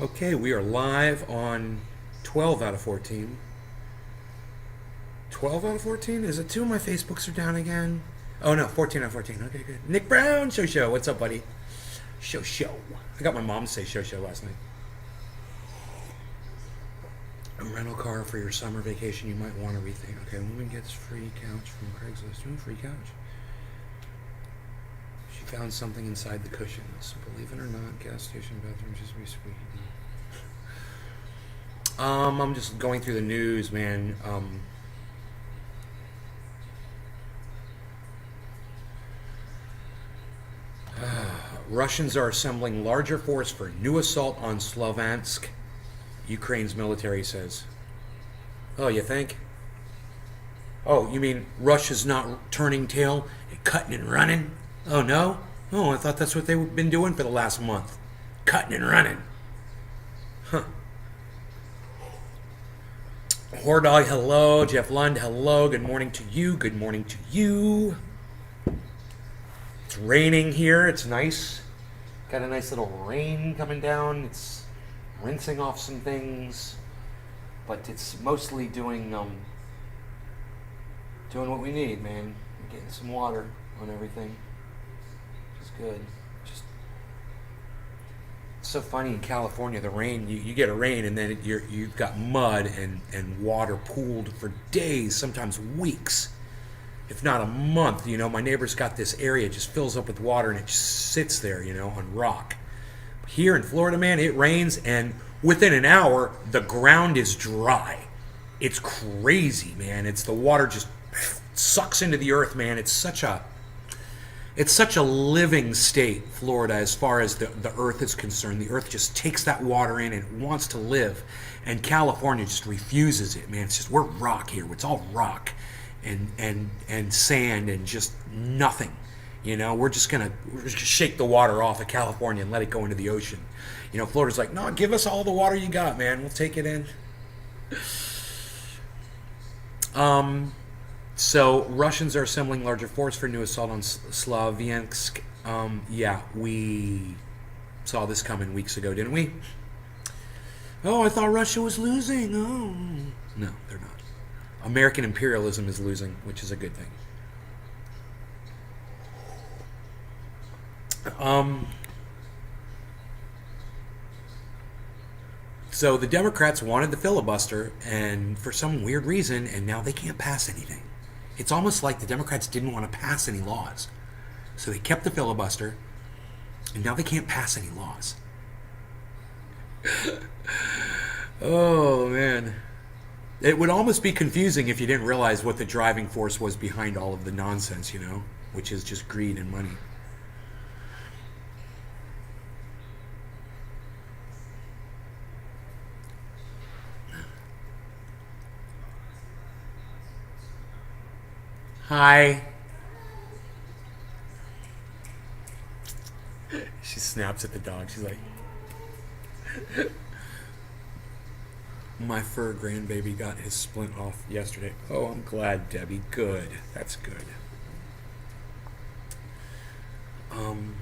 Okay, we are live on 12 out of 14. 12 out of 14? Is it two of my Facebooks are down again? Oh no, 14 out of 14. Okay, good. Nick Brown, Show. What's up, buddy? Show. I got my mom to say Show last night. A rental car for your summer vacation you might want to rethink. Okay, woman gets free couch from Craigslist. Ooh, free couch. She found something inside the cushions. Believe it or not, gas station bathroom just recently. I'm just going through the news, man. Russians are assembling larger force for new assault on Sloviansk, Ukraine's military says. Oh, you think? Oh, you mean Russia's not turning tail and cutting and running? Oh, no? Oh, I thought that's what they've been doing for the last month. Cutting and running. Huh. Hordog, hello. Jeff Lund, hello. Good morning to you. Good morning to you. It's raining here. It's nice. Got a nice little rain coming down. It's rinsing off some things, but it's mostly doing what we need, man. We're getting some water on everything, which is good. Just it's so funny in California, the rain. You get a rain, and then you've got mud and water pooled for days, sometimes weeks, if not a month. You know, my neighbor's got this area just fills up with water and it just sits there, you know, on rock. Here in Florida, man, it rains and within an hour the ground is dry. It's crazy, man. It's the water just sucks into the earth, man. It's such a living state, Florida, as far as the earth is concerned. The earth just takes that water in and wants to live. And California just refuses it, man. It's just, we're rock here. It's all rock and sand and just nothing. You know, we're just gonna shake the water off of California and let it go into the ocean. You know, Florida's like, no, give us all the water you got, man. We'll take it in. So Russians are assembling larger force for new assault on Slaviansk. Yeah, we saw this coming weeks ago, didn't we? Oh, I thought Russia was losing. Oh, no, they're not. American imperialism is losing, which is a good thing. So the Democrats wanted the filibuster, and for some weird reason, and now they can't pass anything. It's almost like the Democrats didn't want to pass any laws. So they kept the filibuster, and now they can't pass any laws. Oh, man. It would almost be confusing if you didn't realize what the driving force was behind all of the nonsense, you know, which is just greed and money. Hi. She snaps at the dog. She's like, my fur grandbaby got his splint off yesterday. Oh, I'm glad, Debbie. Good. That's good. Um,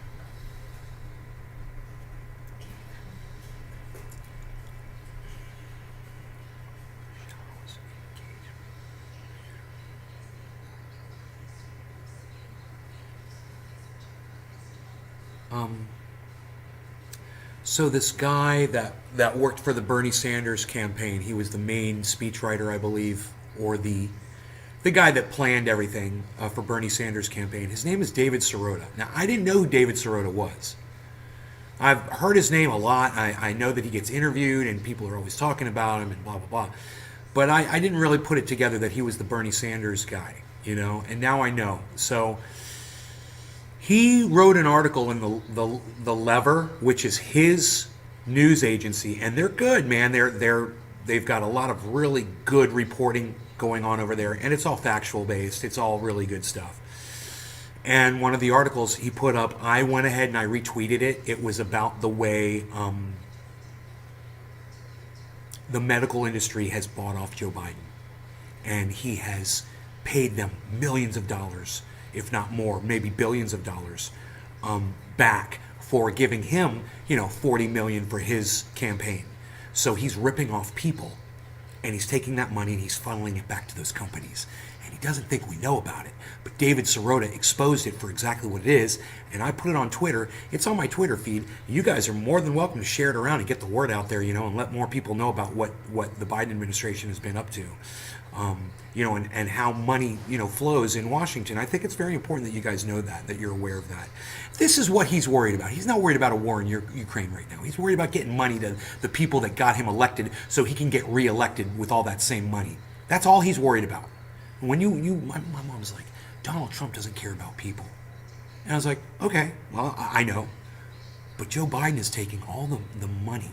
so this guy that worked for the Bernie Sanders campaign, he was the main speechwriter, I believe, or the guy that planned everything for Bernie Sanders' campaign. His name is David Sirota. Now, I didn't know who David Sirota was. I've heard his name a lot. I know that he gets interviewed and people are always talking about him and blah, blah, blah. But I didn't really put it together that he was the Bernie Sanders guy, you know, and now I know. So he wrote an article in the Lever, which is his news agency, and they're good, man. They've got a lot of really good reporting going on over there, and it's all factual based. It's all really good stuff. And one of the articles he put up, I went ahead and I retweeted it. It was about the way the medical industry has bought off Joe Biden, and he has paid them millions of dollars, if not more, maybe billions of dollars, back for giving him, 40 million for his campaign. So he's ripping off people, and he's taking that money and he's funneling it back to those companies. And he doesn't think we know about it. But David Sirota exposed it for exactly what it is, and I put it on Twitter. It's on my Twitter feed. You guys are more than welcome to share it around and get the word out there, and let more people know about what the Biden administration has been up to. And how money, flows in Washington. I think it's very important that you guys know that you're aware of that. This is what he's worried about. He's not worried about a war in Ukraine right now. He's worried about getting money to the people that got him elected so he can get reelected with all that same money. That's all he's worried about. When my mom was like, Donald Trump doesn't care about people. And I was like, okay, well, I know. But Joe Biden is taking all the money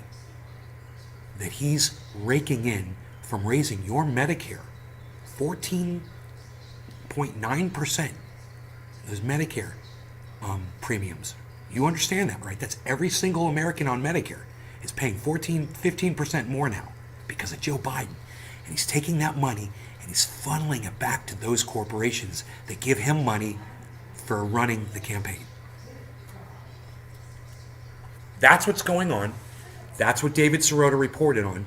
that he's raking in from raising your Medicare, 14.9%, those Medicare premiums. You understand that, right? That's every single American on Medicare is paying 15% more now because of Joe Biden. And he's taking that money and he's funneling it back to those corporations that give him money for running the campaign. That's what's going on. That's what David Sirota reported on.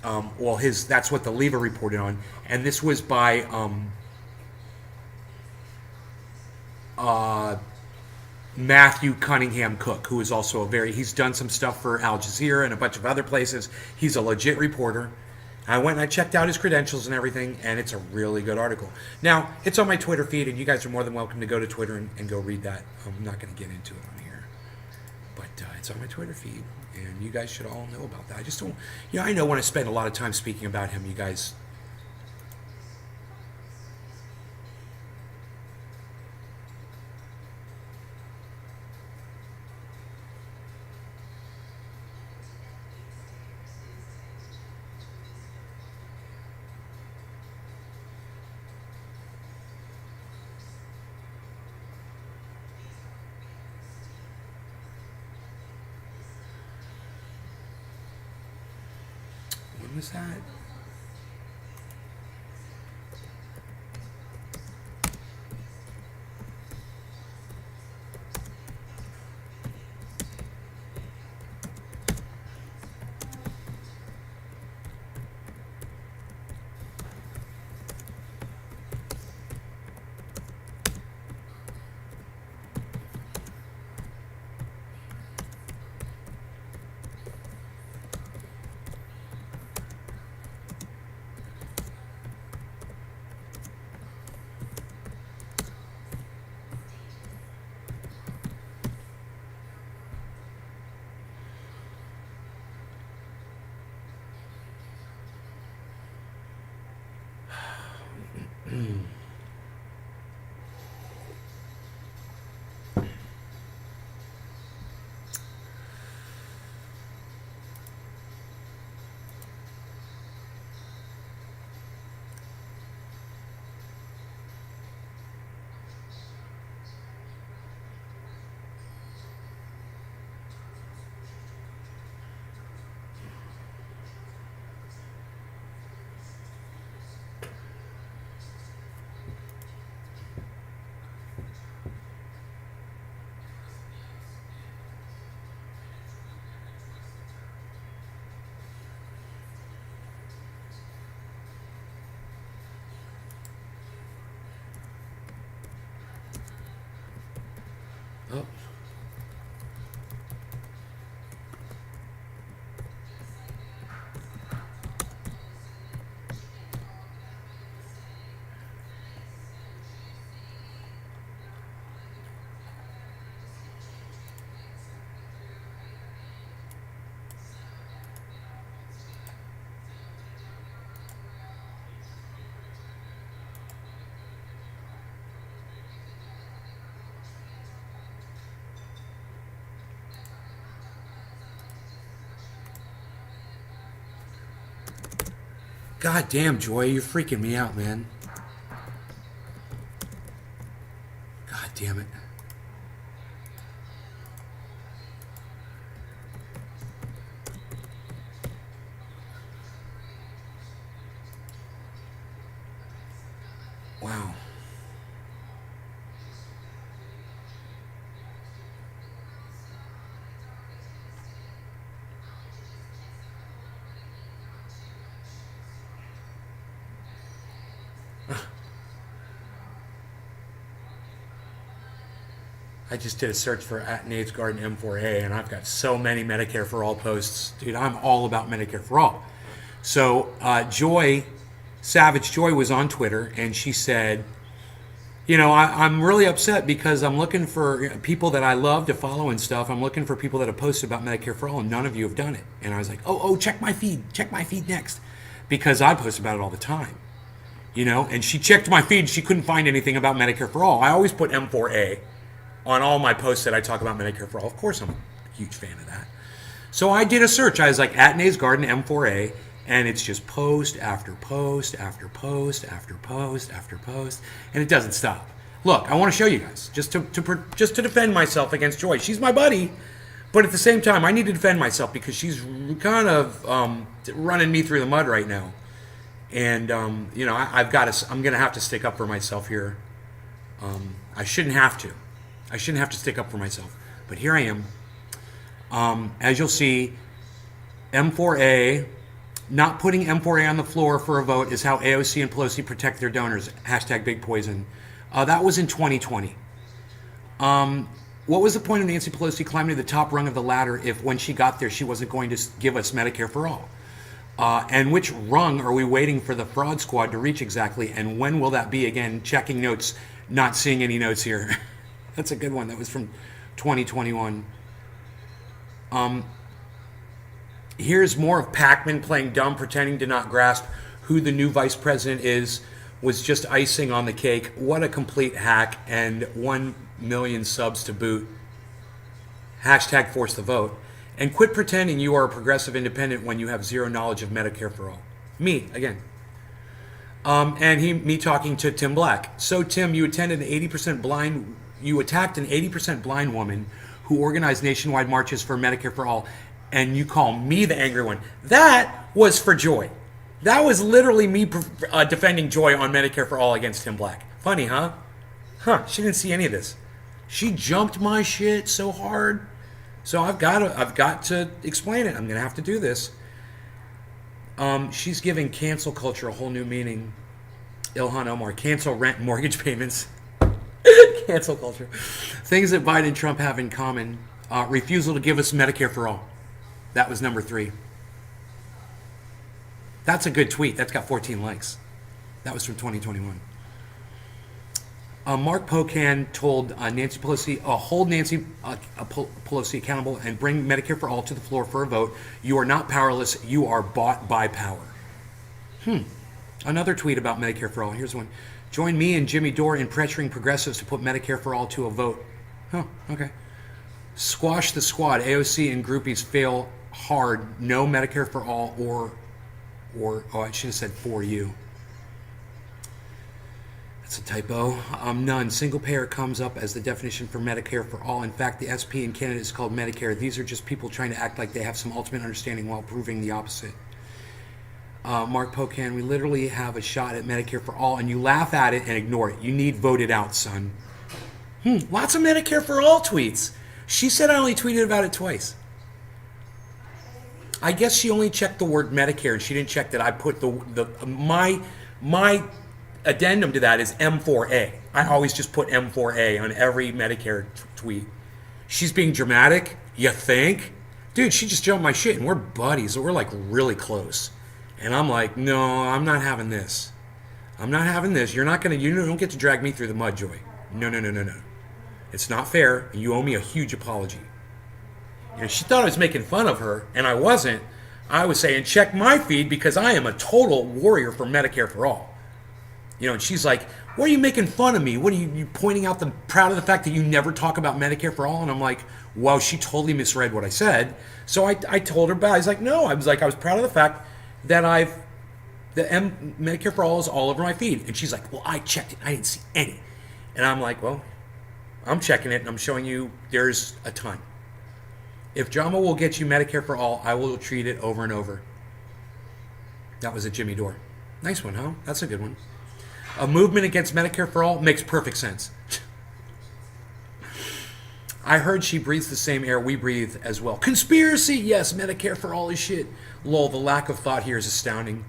That's what the Lever reported on. And this was by Matthew Cunningham Cook, who is also he's done some stuff for Al Jazeera and a bunch of other places. He's a legit reporter. I went and I checked out his credentials and everything, and it's a really good article. Now, it's on my Twitter feed, and you guys are more than welcome to go to Twitter and go read that. I'm not going to get into it on here. But it's on my Twitter feed, and you guys should all know about that. I just don't... I know when I spend a lot of time speaking about him, you guys... What was that? Oh. God damn, Joy, you're freaking me out, man. God damn it. Wow. I just did a search for at Nate's Garden M4A, and I've got so many Medicare for All posts. Dude, I'm all about Medicare for All. So Savage Joy was on Twitter, and she said, you know, I'm really upset because I'm looking for people that I love to follow and stuff. I'm looking for people that have posted about Medicare for All, and none of you have done it. And I was like, oh, check my feed next, because I post about it all the time. You know, and she checked my feed. She couldn't find anything about Medicare for All. I always put M4A on all my posts that I talk about Medicare for All. Of course, I'm a huge fan of that. So I did a search. I was like, at Nate's Garden M4A, and it's just post after post after post after post after post, and it doesn't stop. Look, I want to show you guys, just to defend myself against Joy. She's my buddy, but at the same time, I need to defend myself because she's kind of running me through the mud right now. And, you know, I'm going to have to stick up for myself here. I shouldn't have to. I shouldn't have to stick up for myself. But here I am. As you'll see, M4A, not putting M4A on the floor for a vote is how AOC and Pelosi protect their donors. Hashtag Big Poison. That was in 2020. What was the point of Nancy Pelosi climbing to the top rung of the ladder if when she got there she wasn't going to give us Medicare for All? And which rung are we waiting for the fraud squad to reach exactly? And when will that be? Again, checking notes, not seeing any notes here. That's a good one. That was from 2021. Here's more of Pac-Man playing dumb, pretending to not grasp who the new vice president is, was just icing on the cake. What a complete hack, and 1 million subs to boot. Hashtag force the vote. And quit pretending you are a progressive independent when you have zero knowledge of Medicare for All. Me, again. Me talking to Tim Black. So, Tim, you attacked an 80% blind woman who organized nationwide marches for Medicare for All, and you call me the angry one. That was for Joy. That was literally me defending Joy on Medicare for All against Tim Black. Funny, huh? She didn't see any of this. She jumped my shit so hard. So I've got to explain it. I'm going to have to do this. She's giving cancel culture a whole new meaning. Ilhan Omar, cancel rent and mortgage payments. Cancel culture. Things that Biden and Trump have in common. Refusal to give us Medicare for All. That was number 3. That's a good tweet. That's got 14 likes. That was from 2021. Mark Pocan told Nancy Pelosi, hold Nancy Pelosi accountable and bring Medicare for All to the floor for a vote. You are not powerless. You are bought by power. Another tweet about Medicare for All. Here's one. Join me and Jimmy Dore in pressuring progressives to put Medicare for All to a vote. Okay. Squash the squad. AOC and groupies fail hard. No Medicare for All or I should have said for you. That's a typo. None. Single payer comes up as the definition for Medicare for All. In fact, the SP in Canada is called Medicare. These are just people trying to act like they have some ultimate understanding while proving the opposite. Mark Pocan, we literally have a shot at Medicare for All, and you laugh at it and ignore it. You need voted out, son. Lots of Medicare for All tweets. She said I only tweeted about it twice. I guess she only checked the word Medicare, and she didn't check that I put my addendum to that is M4A. I always just put M4A on every Medicare tweet. She's being dramatic, you think? Dude, she just jumped my shit, and we're buddies. We're like really close. And I'm like, no, I'm not having this. I'm not having this. You don't get to drag me through the mud, Joy. No. It's not fair, and you owe me a huge apology. And she thought I was making fun of her, and I wasn't. I was saying, check my feed because I am a total warrior for Medicare for All. And she's like, what are you making fun of me? What are you pointing out proud of the fact that you never talk about Medicare for All? And I'm like, well, she totally misread what I said. So I told her back. I was like, no. I was proud of the fact that Medicare for All is all over my feed. And she's like, well, I checked it. I didn't see any. And I'm like, well, I'm checking it and I'm showing you there's a ton. If drama will get you Medicare for All, I will treat it over and over. That was a Jimmy Dore. Nice one, huh? That's a good one. A movement against Medicare for All makes perfect sense. I heard she breathes the same air we breathe as well. Conspiracy! Yes, Medicare for All is shit. Lol, the lack of thought here is astounding.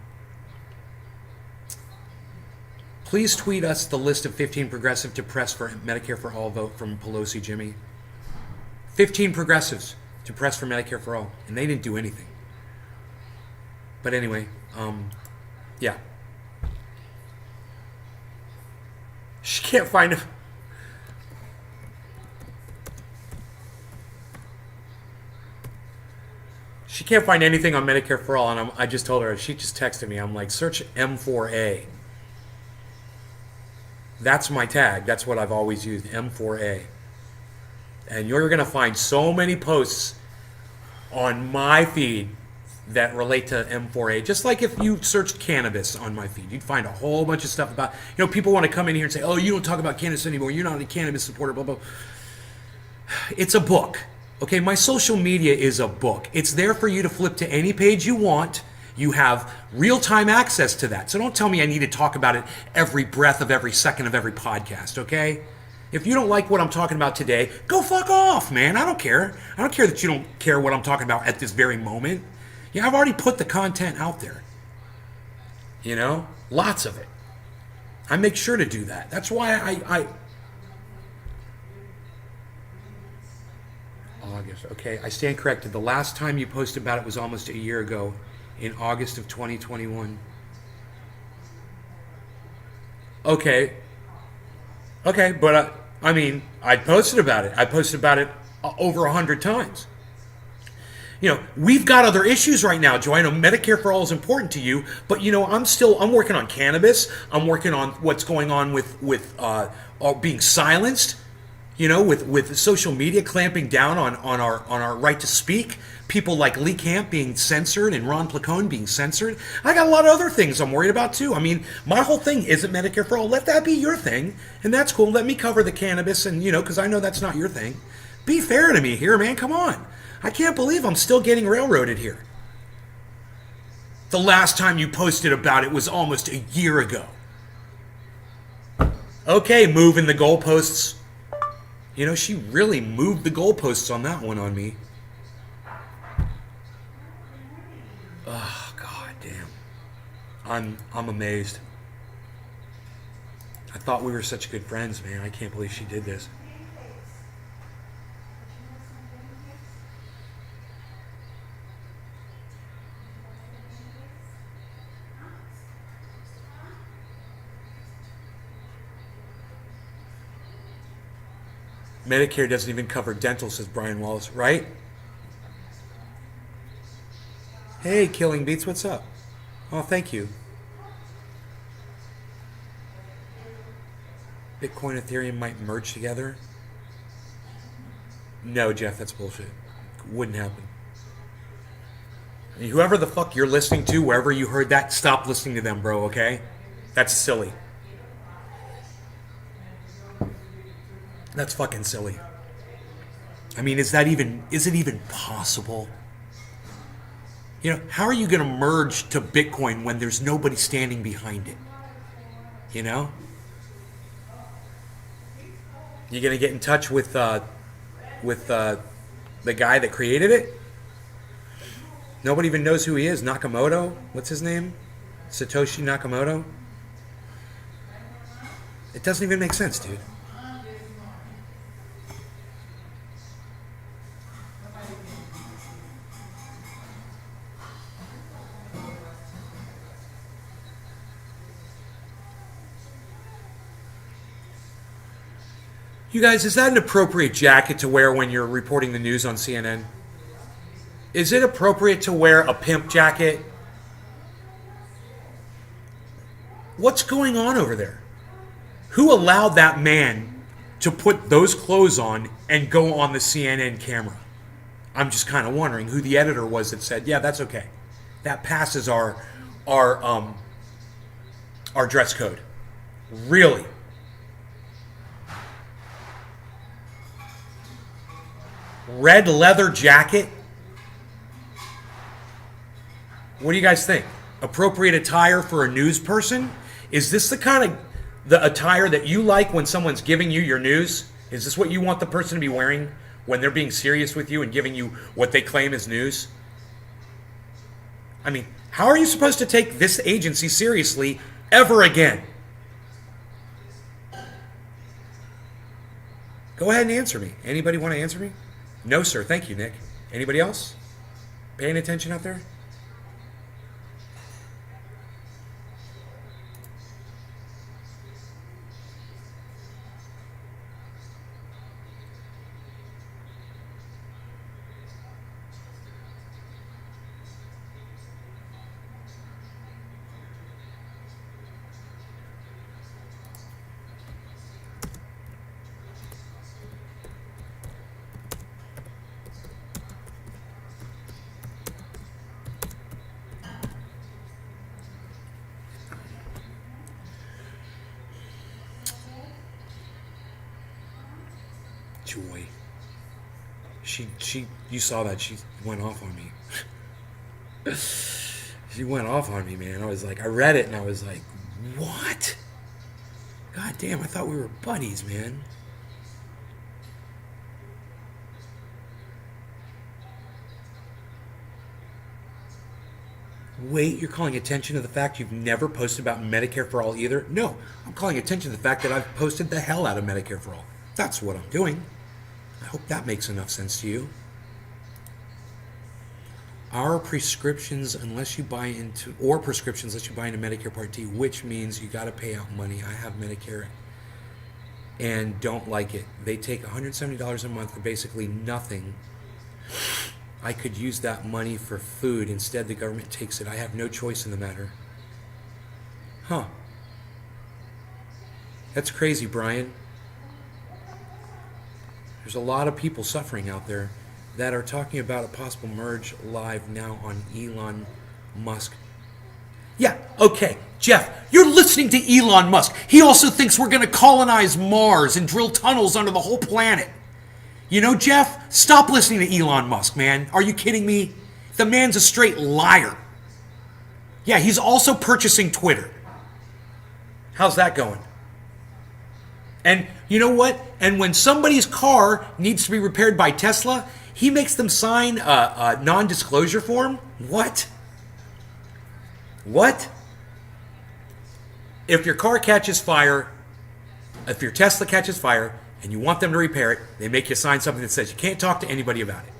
please tweet us the list of 15 progressive to press for Medicare for All vote from Pelosi, Jimmy. 15 progressives to press for Medicare for All, and they didn't do anything. But anyway, yeah. She can't find him. She can't find anything on Medicare for All, and I just told her, she just texted me, I'm like, search M4A. That's my tag. That's what I've always used, M4A. And you're going to find so many posts on my feed that relate to M4A. Just like if you searched cannabis on my feed, you'd find a whole bunch of stuff about, people want to come in here and say, oh, you don't talk about cannabis anymore. You're not a cannabis supporter, blah, blah. It's a book. Okay, my social media is a book. It's there for you to flip to any page you want. You have real-time access to that. So don't tell me I need to talk about it every breath of every second of every podcast, okay? If you don't like what I'm talking about today, go fuck off, man. I don't care. I don't care that you don't care what I'm talking about at this very moment. Yeah, I've already put the content out there. Lots of it. I make sure to do that. That's why I August. Okay, I stand corrected. The last time you posted about it was almost a year ago, in August of 2021. Okay, but I posted about it. I posted about it over 100 times. We've got other issues right now, Joe. I know Medicare for All is important to you, but I'm working on cannabis. I'm working on what's going on with being silenced. With social media clamping down on our right to speak, people like Lee Camp being censored and Ron Placone being censored. I got a lot of other things I'm worried about too. My whole thing isn't Medicare for All. Let that be your thing, and that's cool. Let me cover the cannabis, and because I know that's not your thing. Be fair to me here, man. Come on. I can't believe I'm still getting railroaded here. The last time you posted about it was almost a year ago. Okay, moving the goalposts. She really moved the goalposts on that one on me. Oh, god damn. I'm amazed. I thought we were such good friends, man. I can't believe she did this. Medicare doesn't even cover dental, says Brian Wallace, right? Hey, Killing Beats, what's up? Oh, thank you. Bitcoin, Ethereum might merge together. No, Jeff, that's bullshit. Wouldn't happen. Whoever the fuck you're listening to, wherever you heard that, stop listening to them, bro, okay? That's silly. That's fucking silly. Is it even possible? How are you going to merge to Bitcoin when there's nobody standing behind it? You going to get in touch with the guy that created it? Nobody even knows who he is. Nakamoto? What's his name? Satoshi Nakamoto? It doesn't even make sense, dude. You guys, is that an appropriate jacket to wear when you're reporting the news on CNN? Is it appropriate to wear a pimp jacket? What's going on over there? Who allowed that man to put those clothes on and go on the CNN camera? I'm just kind of wondering who the editor was that said, yeah, that's okay. That passes our dress code. Really? Red leather jacket? What do you guys think? Appropriate attire for a news person? Is this the attire that you like when someone's giving you your news? Is this what you want the person to be wearing when they're being serious with you and giving you what they claim is news? How are you supposed to take this agency seriously ever again? Go ahead and answer me. Anybody want to answer me? No, sir. Thank you, Nick. Anybody else? Paying attention out there? Joy. You saw that. She went off on me. She went off on me, man. I was like, I read it and I was like, what? God damn, I thought we were buddies, man. Wait, you're calling attention to the fact you've never posted about Medicare for All either? No, I'm calling attention to the fact that I've posted the hell out of Medicare for All. That's what I'm doing. I hope that makes enough sense to you. Our prescriptions, unless you buy into Medicare Part D, which means you got to pay out money. I have Medicare and don't like it. They take $170 a month for basically nothing. I could use that money for food. Instead, the government takes it. I have no choice in the matter. Huh. That's crazy, Brian. There's a lot of people suffering out there that are talking about a possible merge live now on Elon Musk. Yeah, okay, Jeff, you're listening to Elon Musk. He also thinks we're going to colonize Mars and drill tunnels under the whole planet. You know, Jeff, stop listening to Elon Musk, man. Are you kidding me? The man's a straight liar. Yeah, he's also purchasing Twitter. How's that going? And you know what? And when somebody's car needs to be repaired by Tesla, he makes them sign a non-disclosure form? What? What? If your car catches fire, if your Tesla catches fire, and you want them to repair it, they make you sign something that says you can't talk to anybody about it.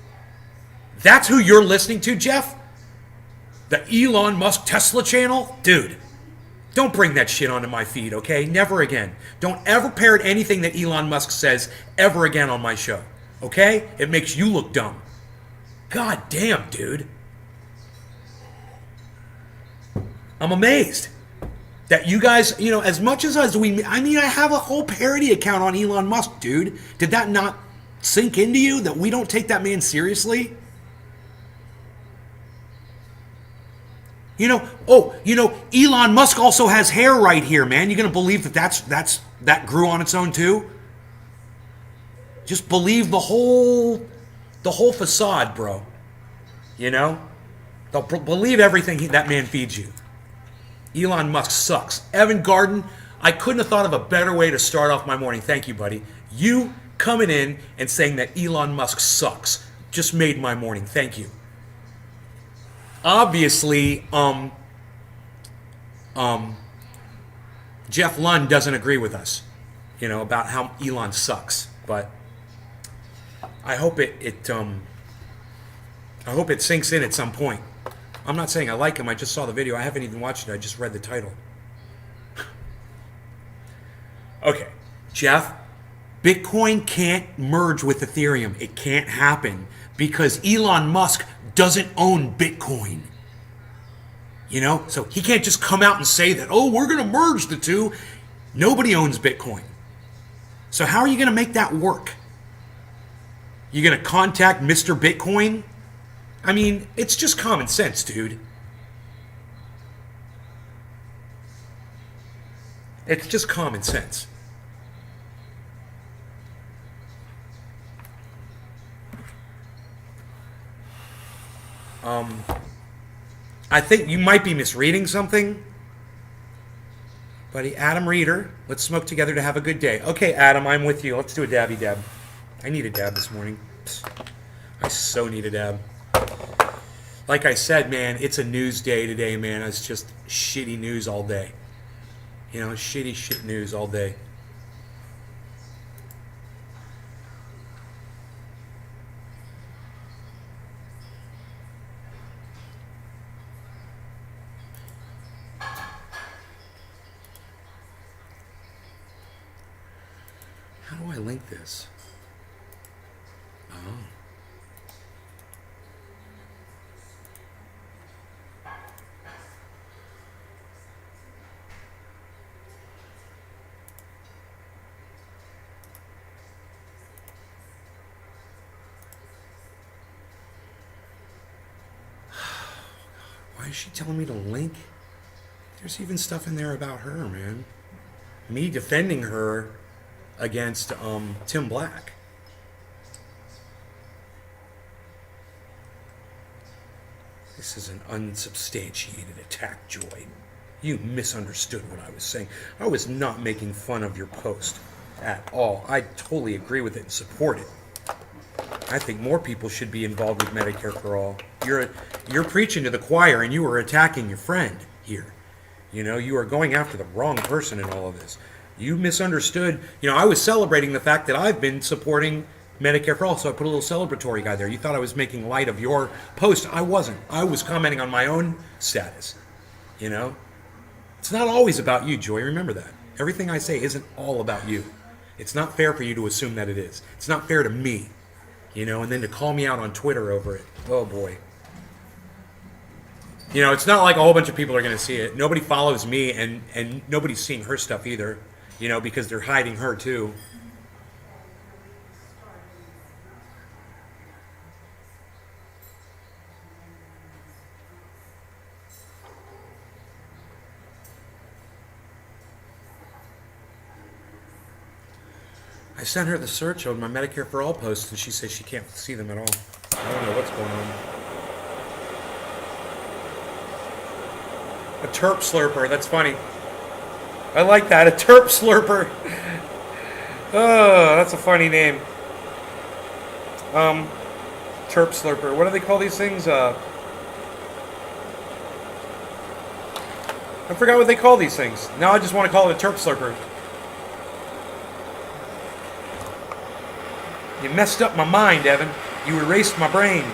That's who you're listening to, Jeff? The Elon Musk Tesla channel? Dude, don't bring that shit onto my feed, okay? Never again. Don't ever parrot anything that Elon Musk says ever again on my show, okay? It makes you look dumb. God damn, dude. I'm amazed that you guys, you know, as much as I have a whole parody account on Elon Musk, dude. Did that not sink into you that we don't take that man seriously? You know, Elon Musk also has hair right here, man. You gonna believe that grew on its own too? Just believe the whole facade, bro. You know, believe everything that man feeds you. Elon Musk sucks. Evan Garden, I couldn't have thought of a better way to start off my morning. Thank you, buddy. You coming in and saying that Elon Musk sucks just made my morning. Thank you. Obviously, Jeff Lund doesn't agree with us, you know, about how Elon sucks. But I hope it sinks in at some point. I'm not saying I like him. I just saw the video. I haven't even watched it. I just read the title. Okay, Jeff, Bitcoin can't merge with Ethereum. It can't happen because Elon Musk doesn't own Bitcoin. You know, so he can't just come out and say that, oh, we're going to merge the two. Nobody owns Bitcoin. So how are you going to make that work? You going to contact Mr. Bitcoin? I mean, it's just common sense, dude. It's just common sense. I think you might be misreading something. Buddy, Adam Reeder, let's smoke together to have a good day. Okay, Adam, I'm with you. Let's do a dabby dab. I need a dab this morning. I so need a dab. Like I said, man, it's a news day today, man. It's just shitty news all day. You know, shit news all day. How do I link this? Oh. Why is she telling me to link? There's even stuff in there about her, man. Me defending her against Tim Black. This is an unsubstantiated attack, Joy. You misunderstood what I was saying. I was not making fun of your post at all. I totally agree with it and support it. I think more people should be involved with Medicare for All. You're preaching to the choir, and you are attacking your friend here. You know, you are going after the wrong person in all of this. You misunderstood. You know, I was celebrating the fact that I've been supporting Medicare for All, so I put a little celebratory guy there. You thought I was making light of your post. I wasn't. I was commenting on my own status. You know? It's not always about you, Joy. Remember that. Everything I say isn't all about you. It's not fair for you to assume that it is. It's not fair to me. You know, and then to call me out on Twitter over it. Oh, boy. You know, it's not like a whole bunch of people are going to see it. Nobody follows me, and nobody's seeing her stuff either. You know, because they're hiding her, too. I sent her the search on my Medicare for All posts, and she says she can't see them at all. I don't know what's going on. A terp slurper. That's funny. I like that. A terp slurper. Oh, that's a funny name. Terp slurper. What do they call these things? I forgot what they call these things. Now I just want to call it a terp slurper. You messed up my mind, Evan. You erased my brain.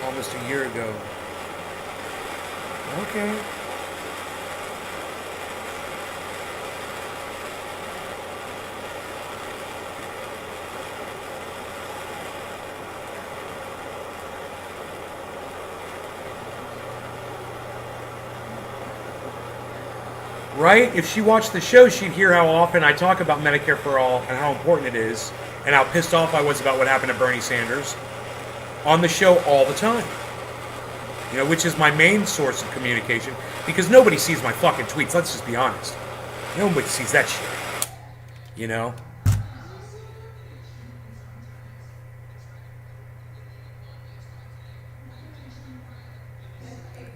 Almost a year ago. Okay. Right? If she watched the show, she'd hear how often I talk about Medicare for All and how important it is and how pissed off I was about what happened to Bernie Sanders on the show all the time. You know, which is my main source of communication because nobody sees my fucking tweets. Let's just be honest. Nobody sees that shit. You know?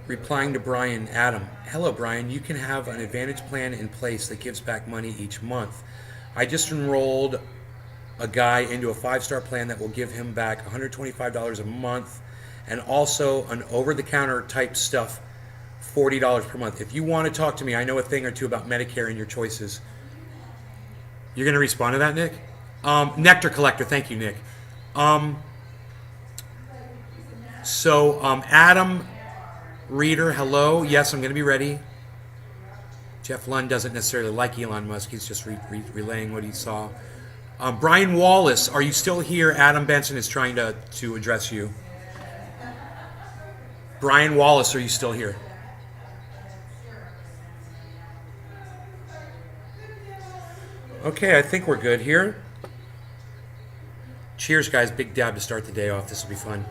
Replying to Brian, Adam. Hello, Brian. You can have an Advantage plan in place that gives back money each month. I just enrolled a guy into a 5-star plan that will give him back $125 a month and also an over-the-counter type stuff, $40 per month. If you want to talk to me, I know a thing or two about Medicare and your choices. You're going to respond to that, Nick? Nectar Collector. Thank you, Nick. Adam... Reader, hello. Yes, I'm going to be ready. Jeff Lund doesn't necessarily like Elon Musk. He's just relaying what he saw. Brian Wallace, are you still here? Adam Benson is trying to address you. Brian Wallace, are you still here? Okay, I think we're good here. Cheers, guys. Big dab to start the day off. This will be fun.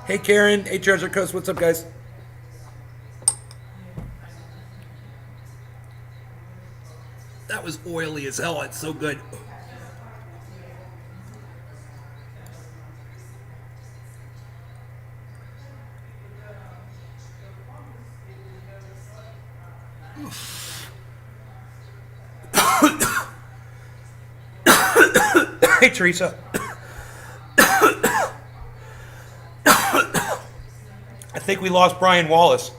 Hey Karen, hey Treasure Coast, what's up guys? That was oily as hell, it's so good. Hey, Teresa. I think we lost Brian Wallace.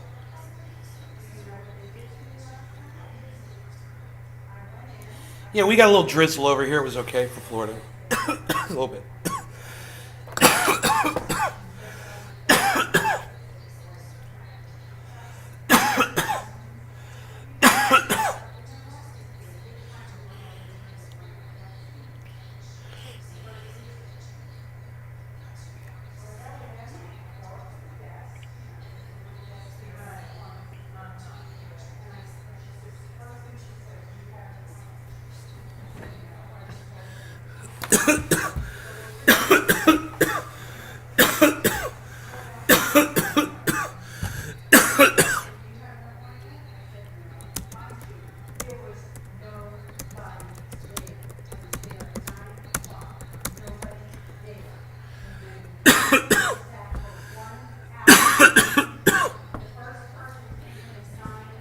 Yeah, we got a little drizzle over here. It was okay for Florida. A little bit.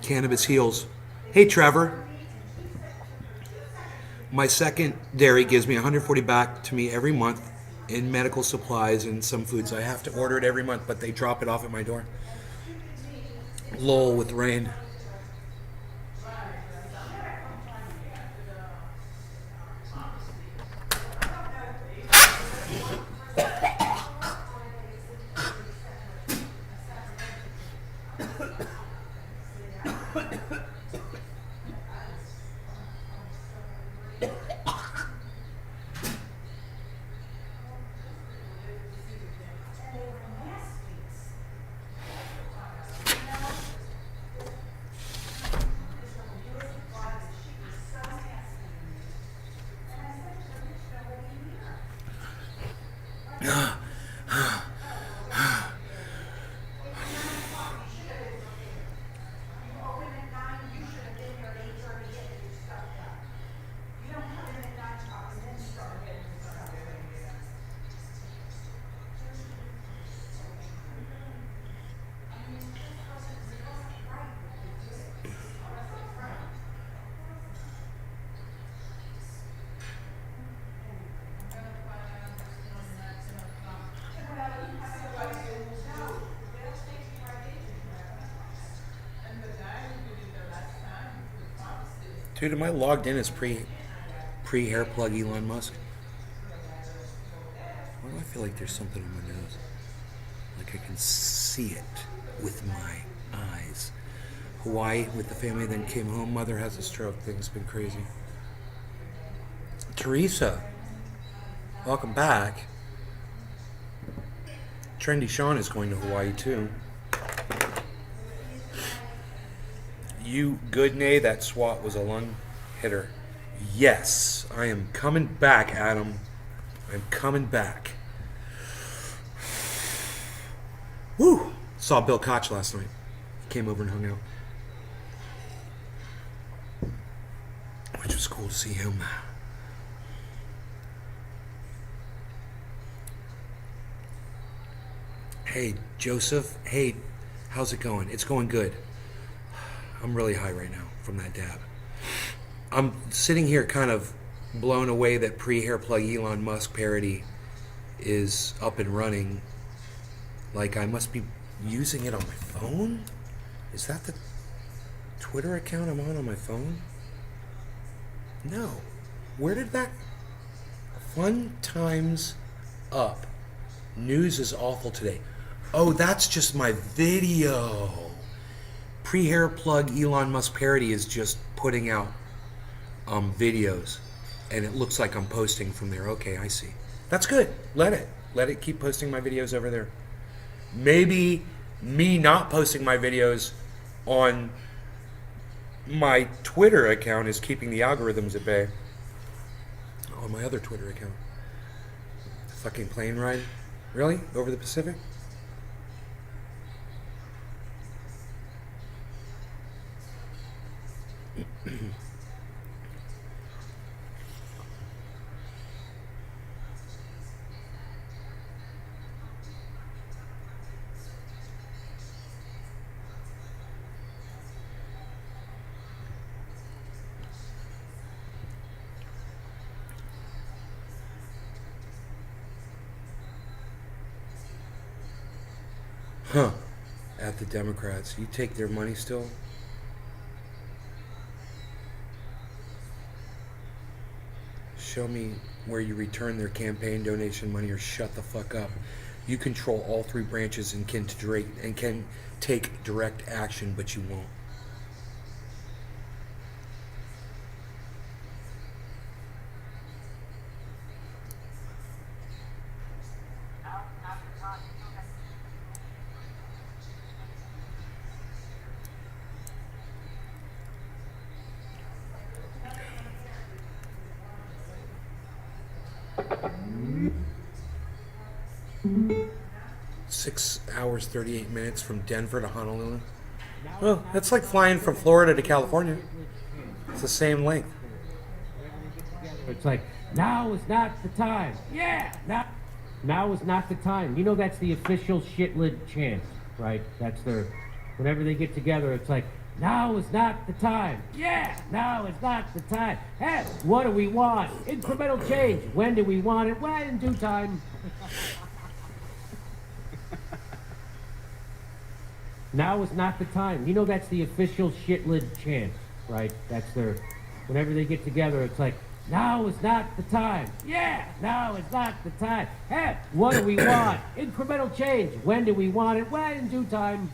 Cannabis heals. Hey, Trevor. My secondary gives me 140 back to me every month in medical supplies and some foods. I have to order it every month, but they drop it off at my door. Lol with rain. Dude, am I logged in as pre-hair plug Elon Musk? Why do I feel like there's something on my nose? Like I can see it with my eyes. Hawaii with the family, then came home. Mother has a stroke. Things been crazy. Teresa, welcome back. Trendy Sean is going to Hawaii too. You good, Nay? That SWAT was a lung hitter. Yes, I am coming back, Adam. I'm coming back. Woo! Saw Bill Koch last night. He came over and hung out. Which was cool to see him. Hey, Joseph. Hey, how's it going? It's going good. I'm really high right now from that dab. I'm sitting here kind of blown away that pre-hair plug Elon Musk parody is up and running. Like I must be using it on my phone? Is that the Twitter account I'm on my phone? No. Where did that... Fun times up. News is awful today. Oh, that's just my video. Pre-hair plug Elon Musk parody is just putting out videos, and it looks like I'm posting from there. Okay, I see. That's good. Let it keep posting my videos over there. Maybe me not posting my videos on my Twitter account is keeping the algorithms at bay. On my other Twitter account. The fucking plane ride? Really? Over the Pacific? Huh. At the Democrats. You take their money still? Show me where you return their campaign donation money or shut the fuck up. You control all three branches and can take direct action, but you won't. Six hours, 38 minutes from Denver to Honolulu. Well, that's like flying from Florida to California. It's the same length. It's like, now is not the time. Yeah, now is not the time. You know that's the official shitlid chant, right? That's their, whenever they get together, it's like, now is not the time. Yeah, now is not the time. Hey, what do we want? Incremental change. When do we want it? Well, in due time. Now is not the time. You know that's the official shitlid chant, right? That's their, whenever they get together, it's like, now is not the time. Yeah, now is not the time. Hey, what do we want? Incremental change. When do we want it? Well, in due time.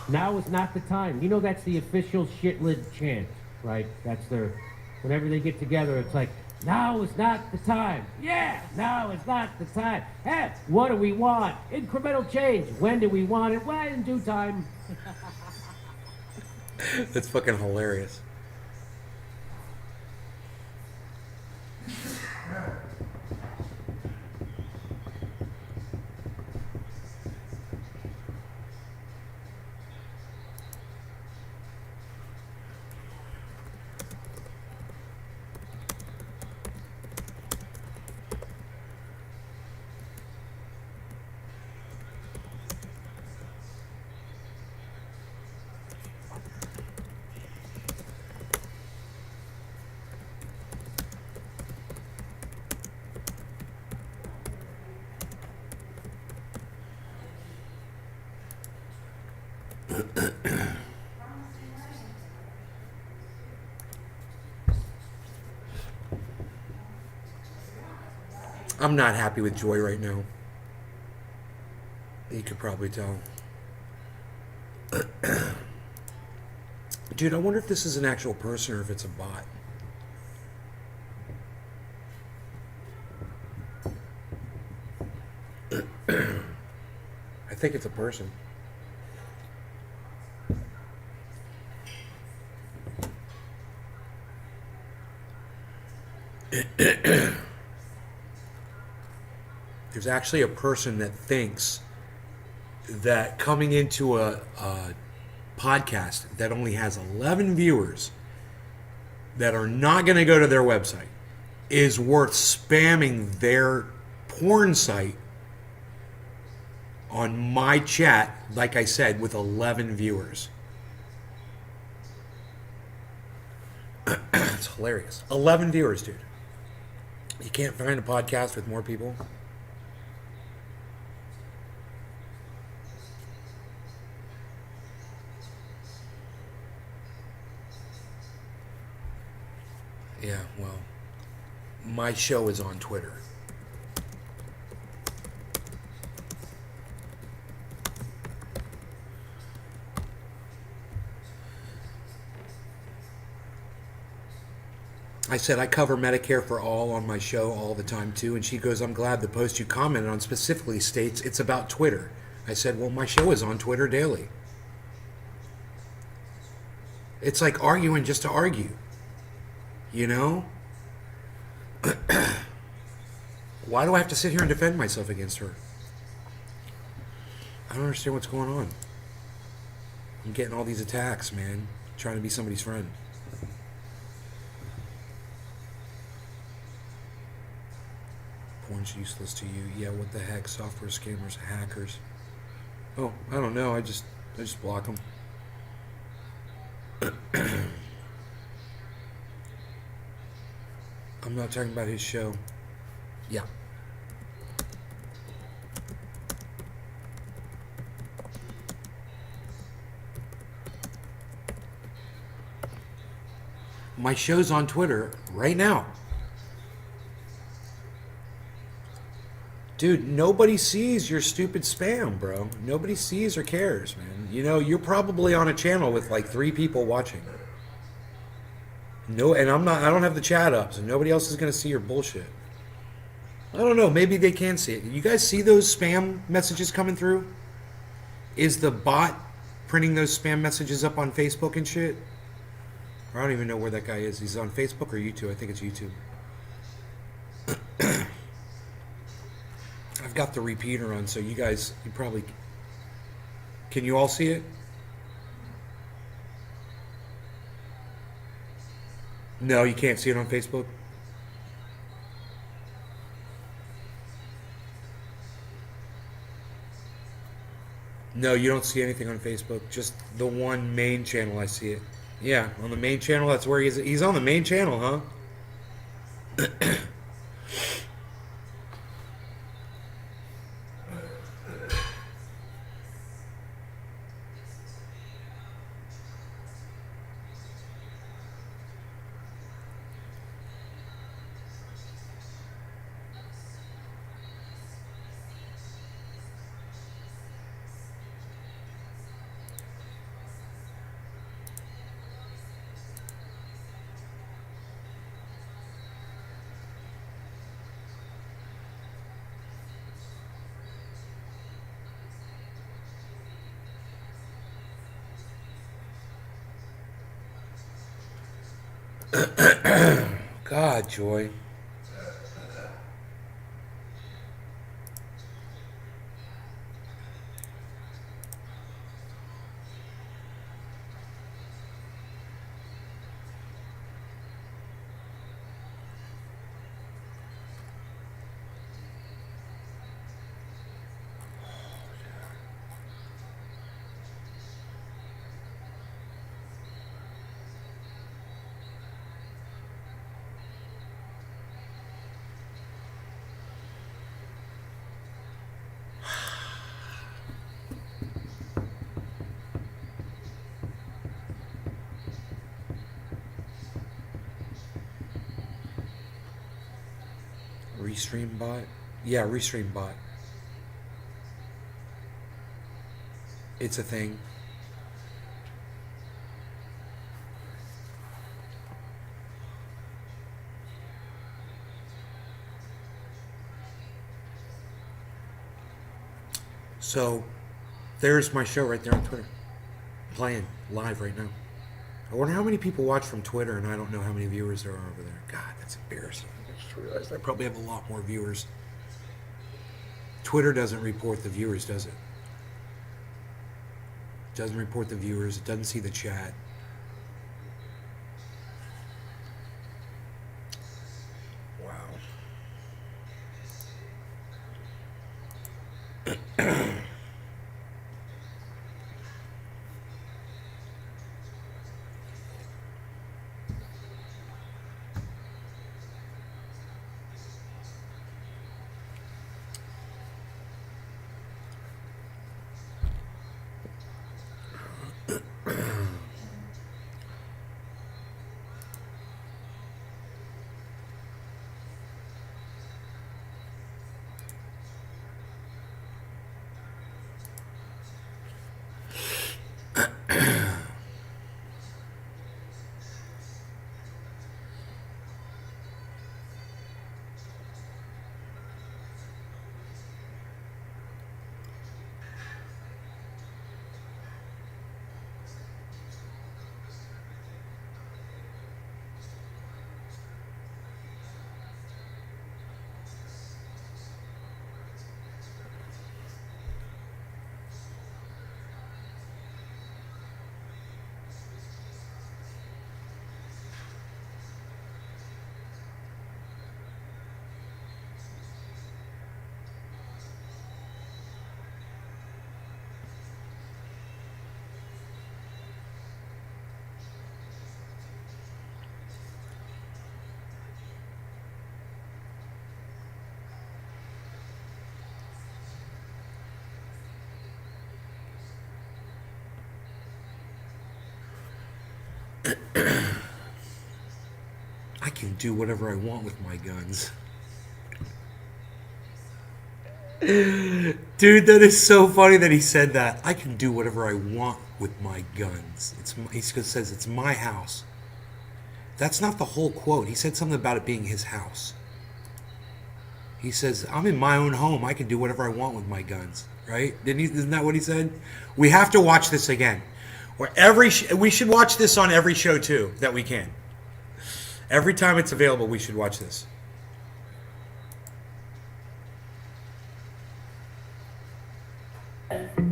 Now is not the time. You know that's the official shitlid chant, right? That's their, whenever they get together, it's like, now is not the time. Yeah, now is not the time. Hey, what do we want? Incremental change. When do we want it? Well, in due time. That's fucking hilarious. I'm not happy with Joy right now. You could probably tell. Dude, I wonder if this is an actual person or if it's a bot. I think it's a person. There's actually a person that thinks that coming into a podcast that only has 11 viewers that are not going to go to their website is worth spamming their porn site on my chat, like I said, with 11 viewers. It's hilarious. 11 viewers, dude. You can't find a podcast with more people. Yeah, well, my show is on Twitter. I said I cover Medicare for All on my show all the time too, and she goes, I'm glad the post you commented on specifically states it's about Twitter. I said, well, my show is on Twitter daily. It's like arguing just to argue. You know? Why do I have to sit here and defend myself against her? I don't understand what's going on. I'm getting all these attacks, man. Trying to be somebody's friend. Porn's useless to you. Yeah, what the heck? Software scammers, hackers. Oh, I don't know. I just block them. I'm not talking about his show. Yeah. My show's on Twitter right now. Dude, nobody sees your stupid spam, bro. Nobody sees or cares, man. You know, you're probably on a channel with like 3 people watching. No, and I don't have the chat up, so nobody else is going to see your bullshit. I don't know, maybe they can see it. You guys see those spam messages coming through? Is the bot printing those spam messages up on Facebook and shit? Or I don't even know where that guy is. He's on Facebook or YouTube? I think it's YouTube. I've got the repeater on, so you guys, you probably... Can you all see it? No, you can't see it on Facebook? No, you don't see anything on Facebook. Just the one main channel I see it. Yeah, on the main channel, that's where he is. He's on the main channel, huh? God, Joy. Restream bot? Yeah, Restream bot. It's a thing. So, there's my show right there on Twitter. Playing live right now. I wonder how many people watch from Twitter, and I don't know how many viewers there are over there. God, that's embarrassing. I just realized I probably have a lot more viewers. Twitter doesn't report the viewers, does it? Doesn't report the viewers. It doesn't see the chat. Wow. do whatever I want with my guns. Dude, that is so funny that he said that. I can do whatever I want with my guns. He says it's my house. That's not the whole quote. He said something about it being his house. He says, I'm in my own home. I can do whatever I want with my guns. Right? Isn't that what he said? We have to watch this again. We should watch this on every show too that we can. Every time it's available, we should watch this.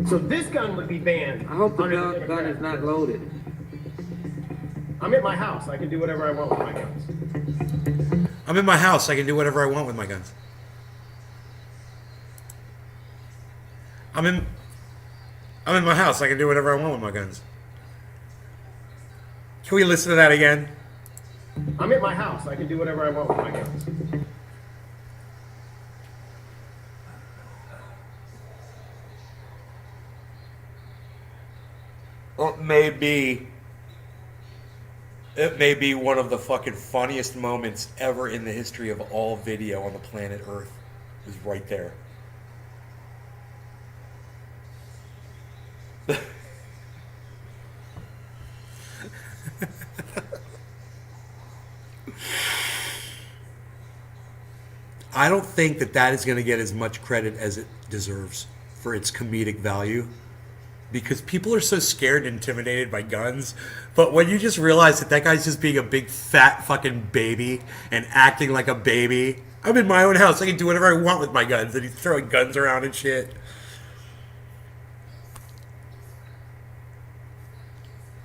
So this gun would be banned. I hope the under gun is not loaded. I'm at my house. I can do whatever I want with my guns. I'm in my house. I can do whatever I want with my guns. I'm in my house. I can do whatever I want with my guns. Can we listen to that again? I'm at my house. I can do whatever I want with my guns. It may be one of the fucking funniest moments ever in the history of all video on the planet Earth. It was right there. I don't think that is going to get as much credit as it deserves for its comedic value. Because people are so scared and intimidated by guns. But when you just realize that guy's just being a big fat fucking baby and acting like a baby. I'm in my own house. I can do whatever I want with my guns. And he's throwing guns around and shit.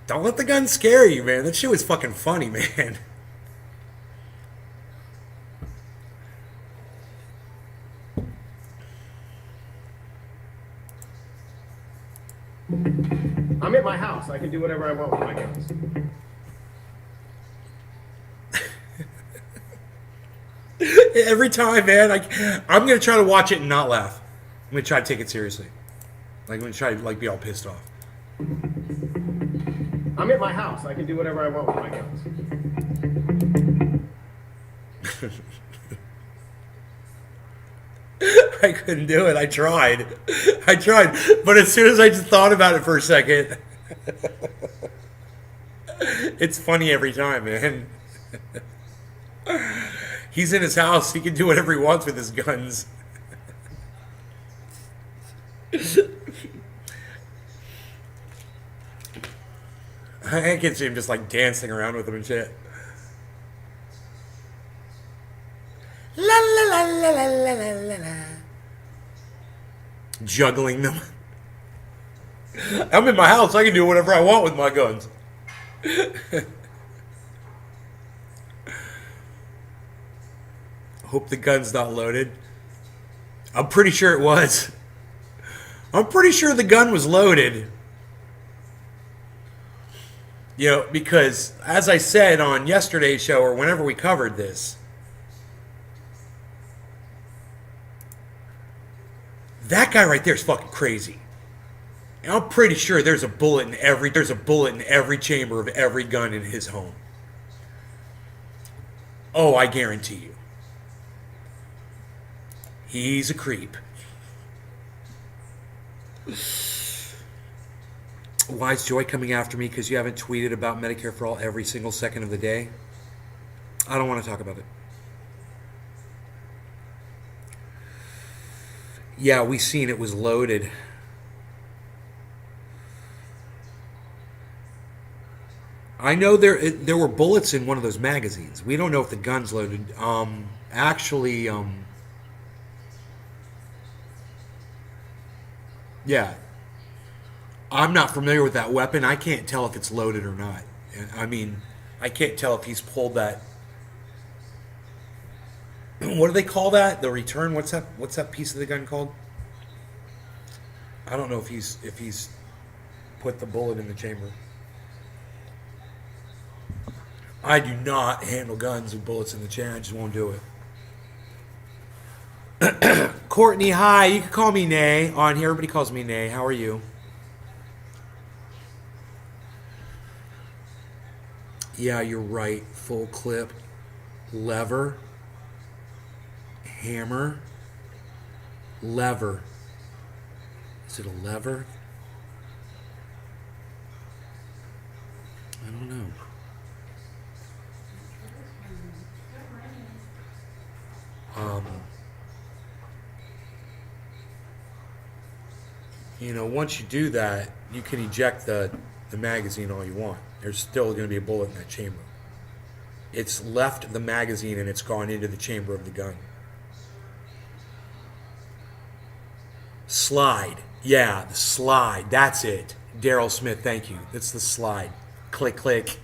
Don't let the gun scare you, man. That shit was fucking funny, man. I'm at my house. I can do whatever I want with my guns. Every time, man. I'm going to try to watch it and not laugh. I'm going to try to take it seriously. I'm going to try to be all pissed off. I'm at my house. I can do whatever I want with my guns. I couldn't do it. I tried. But as soon as I just thought about it for a second, it's funny every time, man. He's in his house. He can do whatever he wants with his guns. I can see him just like dancing around with them and shit. La la la la la la la la. Juggling them. I'm in my house. I can do whatever I want with my guns. Hope the gun's not loaded. I'm pretty sure it was. I'm pretty sure the gun was loaded. You know, because as I said on yesterday's show or whenever we covered this, that guy right there is fucking crazy. And I'm pretty sure there's a bullet in every chamber of every gun in his home. Oh, I guarantee you. He's a creep. Why is Joy coming after me? Because you haven't tweeted about Medicare for All every single second of the day? I don't want to talk about it. Yeah, we seen it was loaded. I know there were bullets in one of those magazines. We don't know if the gun's loaded. Yeah. I'm not familiar with that weapon. I can't tell if it's loaded or not. I mean, I can't tell if he's pulled that. What do they call that? The return? What's that piece of the gun called? I don't know if he's put the bullet in the chamber. I do not handle guns with bullets in the chamber. I just won't do it. Courtney, hi. You can call me Nay on here. Everybody calls me Nay. How are you? Yeah, you're right. Full clip. lever, hammer, lever. Is it a lever? I don't know. Once you do that, you can eject the magazine all you want. There's still going to be a bullet in that chamber. It's left the magazine and it's gone into the chamber of the gun. Slide. Yeah, the slide. That's it. Daryl Smith, thank you. That's the slide. Click, click.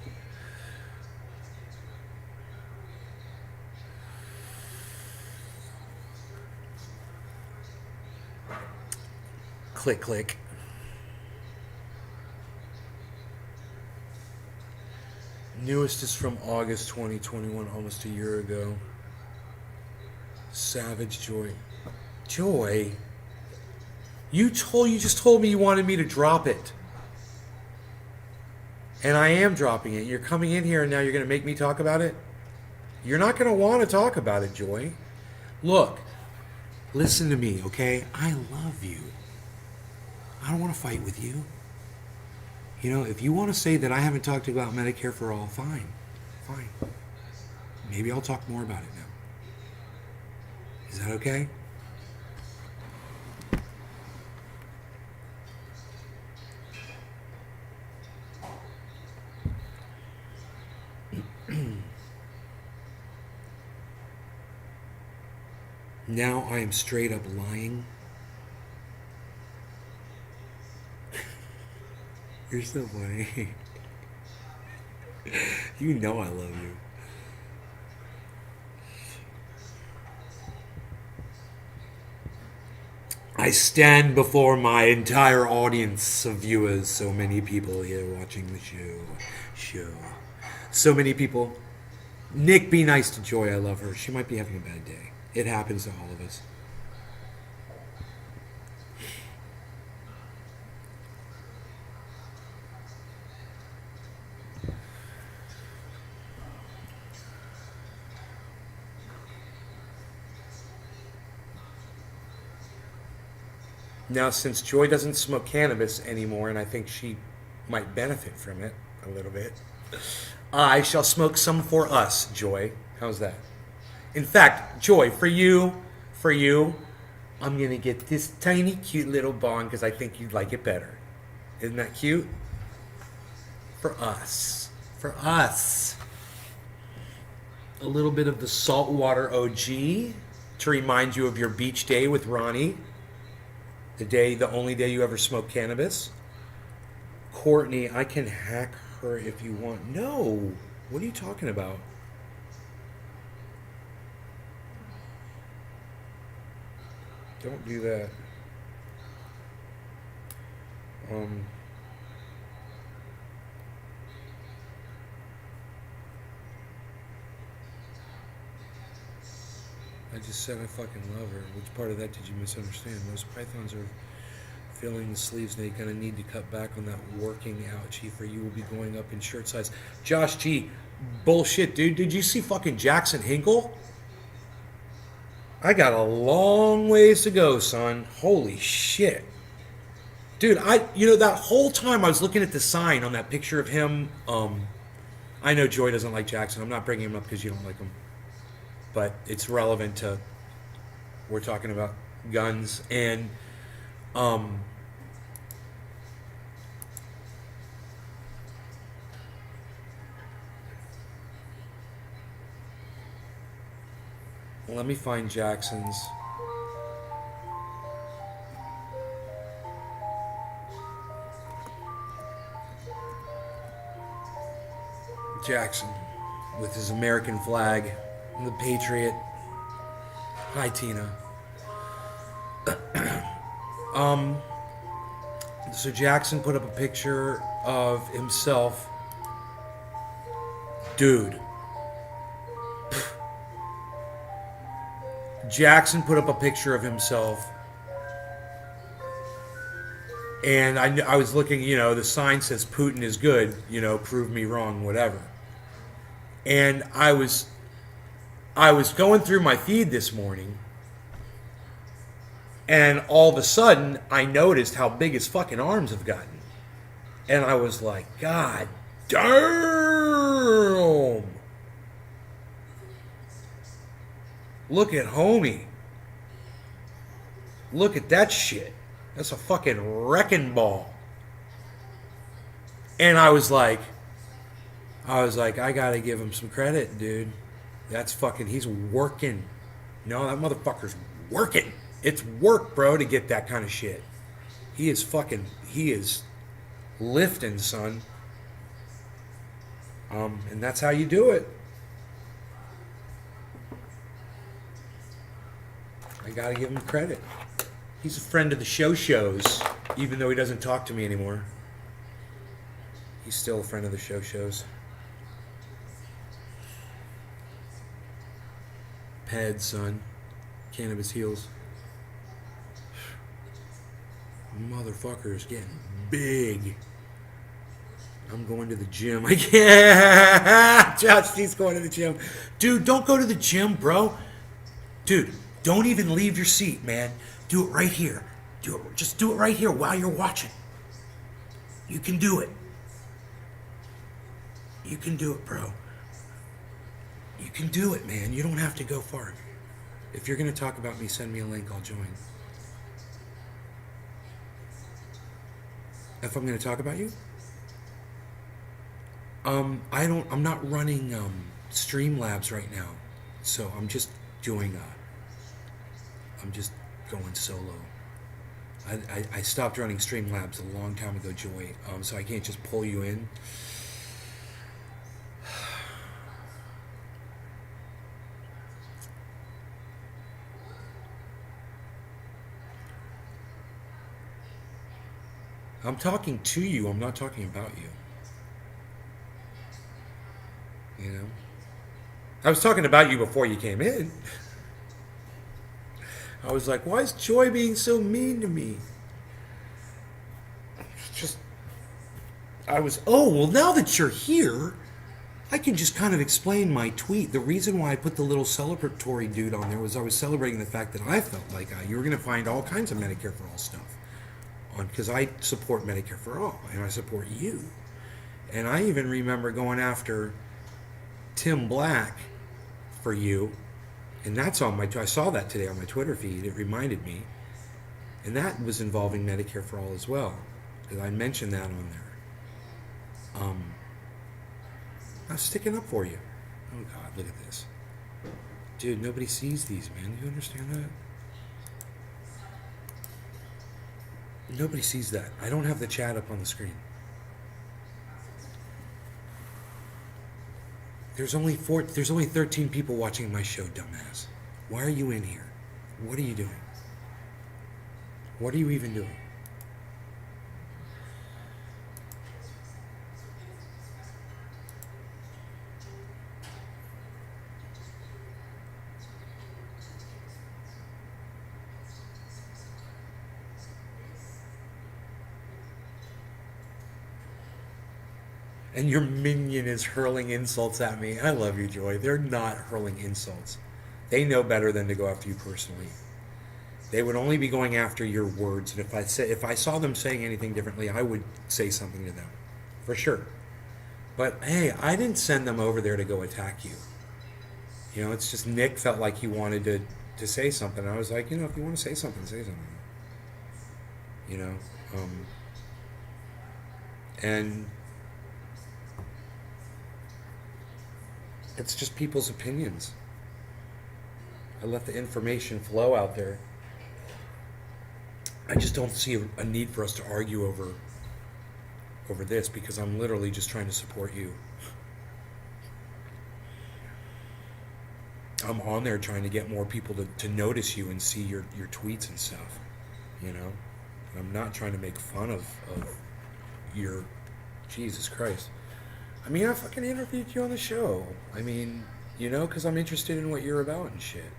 Click, click. Newest is from August 2021, almost a year ago. Savage Joy. Joy? You just told me you wanted me to drop it. And I am dropping it. You're coming in here and now you're going to make me talk about it? You're not going to want to talk about it, Joy. Look, listen to me, okay? I love you. I don't want to fight with you. If you want to say that I haven't talked about Medicare for All, fine. Fine. Maybe I'll talk more about it now. Is that okay? Now I am straight up lying. You're so funny. You know I love you. I stand before my entire audience of viewers, so many people here watching the show. So many people. Nick, be nice to Joy, I love her. She might be having a bad day. It happens to all of us. Now, since Joy doesn't smoke cannabis anymore, and I think she might benefit from it a little bit, I shall smoke some for us, Joy. How's that? In fact, Joy, for you, I'm going to get this tiny, cute little bong because I think you'd like it better. Isn't that cute? For us. For us. A little bit of the Saltwater OG to remind you of your beach day with Ronnie. The only day you ever smoked cannabis. Courtney, I can hack her if you want. No. What are you talking about? Don't do that. I just said I fucking love her. Which part of that did you misunderstand? Most pythons are filling the sleeves and they're going to need to cut back on that working out, Chief, or you will be going up in shirt size. Josh G, bullshit, dude. Did you see fucking Jackson Hinkle? I got a long ways to go, son. Holy shit. Dude, that whole time I was looking at the sign on that picture of him. I know Joy doesn't like Jackson. I'm not bringing him up because you don't like him. But it's relevant to, we're talking about guns. And, let me find Jackson's. Jackson with his American flag, the Patriot. Hi, Tina. So Jackson put up a picture of himself. Dude. Jackson put up a picture of himself, and I was looking, the sign says Putin is good, prove me wrong, whatever. And I was I was going through my feed this morning, and all of a sudden, I noticed how big his fucking arms have gotten. And I was like, God damn! Look at homie. Look at that shit. That's a fucking wrecking ball. And I was like, I gotta give him some credit, dude. That's fucking, he's working. No, that motherfucker's working. It's work, bro, to get that kind of shit. He is lifting, son. And that's how you do it. I gotta give him credit. He's a friend of the shows, even though he doesn't talk to me anymore. He's still a friend of the shows. Ped, son. Cannabis heals. Motherfucker is getting big. I'm going to the gym. I can't. Josh, he's going to the gym. Dude, don't go to the gym, bro. Dude, don't even leave your seat, man. Do it right here. Just do it right here while you're watching. You can do it. You can do it, bro. You can do it, man. You don't have to go far. If you're going to talk about me, send me a link. I'll join. If I'm going to talk about you? I'm not running Streamlabs right now. So I'm just doing I'm just going solo. I stopped running Streamlabs a long time ago, Joy. So I can't just pull you in. I'm talking to you. I'm not talking about you. You know? I was talking about you before you came in. I was like, why is Joy being so mean to me? Well, now that you're here, I can just kind of explain my tweet. The reason why I put the little celebratory dude on there was I was celebrating the fact that I felt like you were going to find all kinds of Medicare for All stuff. Because I support Medicare for All, and I support you. And I even remember going after Tim Black for you, and that's on I saw that today on my Twitter feed. It reminded me, and that was involving Medicare for All as well, because I mentioned that on there. I'm sticking up for you. Oh God, look at this, dude. Nobody sees these, man. Do you understand that? Nobody sees that. I don't have the chat up on the screen. There's only 13 people watching my show, dumbass. Why are you in here? What are you doing? What are you even doing? And your minion is hurling insults at me. I love you, Joy. They're not hurling insults. They know better than to go after you personally. They would only be going after your words. And if I saw them saying anything differently, I would say something to them. For sure. But hey, I didn't send them over there to go attack you. You know, it's just Nick felt like he wanted to say something. I was like, you know, if you want to say something, say something. You know? And it's just people's opinions. I let the information flow out there. I just don't see a need for us to argue over this, because I'm literally just trying to support you. I'm on there trying to get more people to notice you and see your tweets and stuff. You know? I'm not trying to make fun of your... Jesus Christ. I mean, I fucking interviewed you on the show. I mean, you know, because I'm interested in what you're about and shit.